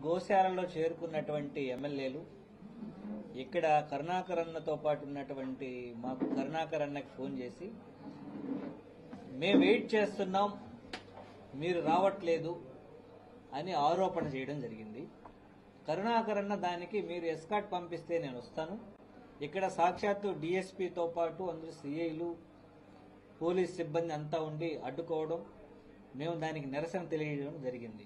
గోశాలలో చేరుకున్నటువంటి ఎమ్మెల్యేలు ఇక్కడ కరుణాకర్ అన్నతో పాటు ఉన్నటువంటి మాకు కరుణాకర్ అన్నకి ఫోన్ చేసి మేము వెయిట్ చేస్తున్నాం మీరు రావట్లేదు అని ఆరోపణ చేయడం జరిగింది. కరుణాకర్ అన్న దానికి మీరు ఎస్కాట్ పంపిస్తే నేను వస్తాను, ఇక్కడ సాక్షాత్తు డిఎస్పీతో పాటు అందరూ సిఐలు పోలీస్ సిబ్బంది అంతా ఉండి అడ్డుకోవడం, మేము దానికి నిరసన తెలియజేయడం జరిగింది.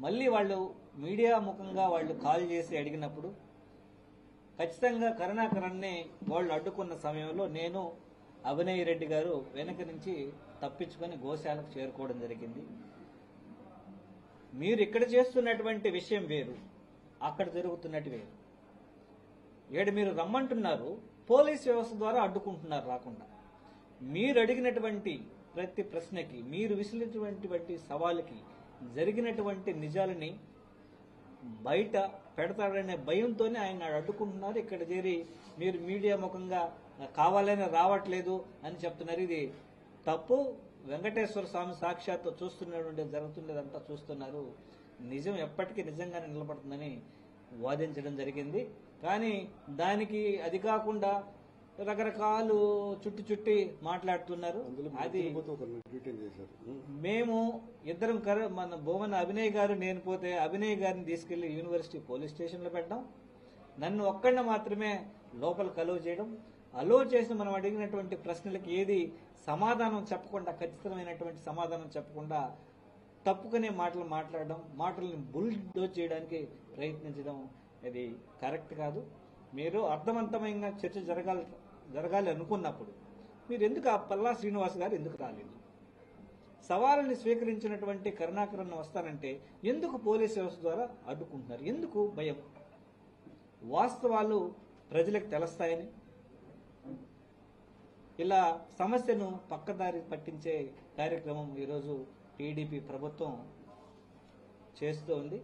మళ్ళీ వాళ్ళు మీడియా ముఖంగా వాళ్ళు కాల్ చేసి అడిగినప్పుడు ఖచ్చితంగా కరుణాకరన్ని వాళ్ళు అడ్డుకున్న సమయంలో నేను అభినయ్ రెడ్డి గారు వెనక నుంచి తప్పించుకొని గోశాలకు చేరుకోవడం జరిగింది. మీరు ఇక్కడ చేస్తున్నటువంటి విషయం వేరు, అక్కడ జరుగుతున్నట్టు వేరు. ఏడు మీరు రమ్మంటున్నారు, పోలీస్ వ్యవస్థ ద్వారా అడ్డుకుంటున్నారు రాకుండా. మీరు అడిగినటువంటి ప్రతి ప్రశ్నకి, మీరు విసిరినటువంటి సవాలుకి జరిగినటువంటి నిజాలని బయట పెడతాడనే భయంతోనే ఆయన అడ్డుకుంటున్నారు. ఇక్కడ చేరి మీరు మీడియా ముఖంగా కావాలని రావట్లేదు అని చెప్తున్నారు. ఇది తప్పు. వెంకటేశ్వర స్వామి సాక్షాత్తు చూస్తున్నటువంటి జరుగుతున్నదంతా చూస్తున్నారు. నిజం ఎప్పటికీ నిజంగానే నిలబడుతుందని వాదించడం జరిగింది. కానీ దానికి అది కాకుండా రకరకాలు చుట్టి మాట్లాడుతున్నారు. అది మేము ఇద్దరం మన భువన అభినయ్ గారు నేను పోతే అభినయ్ గారిని తీసుకెళ్లి యూనివర్సిటీ పోలీస్ స్టేషన్లో పెట్టడం, నన్ను ఒక్కడిని మాత్రమే లోపల అలో చేయడం, అలో చేసి మనం అడిగినటువంటి ప్రశ్నలకు ఏది సమాధానం చెప్పకుండా, ఖచ్చితమైనటువంటి సమాధానం చెప్పకుండా తప్పుకునే మాటలు మాట్లాడడం, మాటల్ని బుల్డోజ్ చేయడానికి ప్రయత్నించడం ఇది కరెక్ట్ కాదు. మీరు అర్థవంతమైన చర్చ జరగాలి అనుకున్నప్పుడు మీరు ఎందుకు ఆ పల్లా శ్రీనివాస్ గారు ఎందుకు రాలేదు? సవాళ్ళని స్వీకరించినటువంటి కరుణాకరన్ వస్తానంటే ఎందుకు పోలీస్ వ్యవస్థ ద్వారా అడ్డుకుంటున్నారు? ఎందుకు భయం? వాస్తవాలు ప్రజలకు తెలుస్తాయని ఇలా సమస్యను పక్కదారి పట్టించే కార్యక్రమం ఈరోజు టీడీపీ ప్రభుత్వం చేస్తోంది.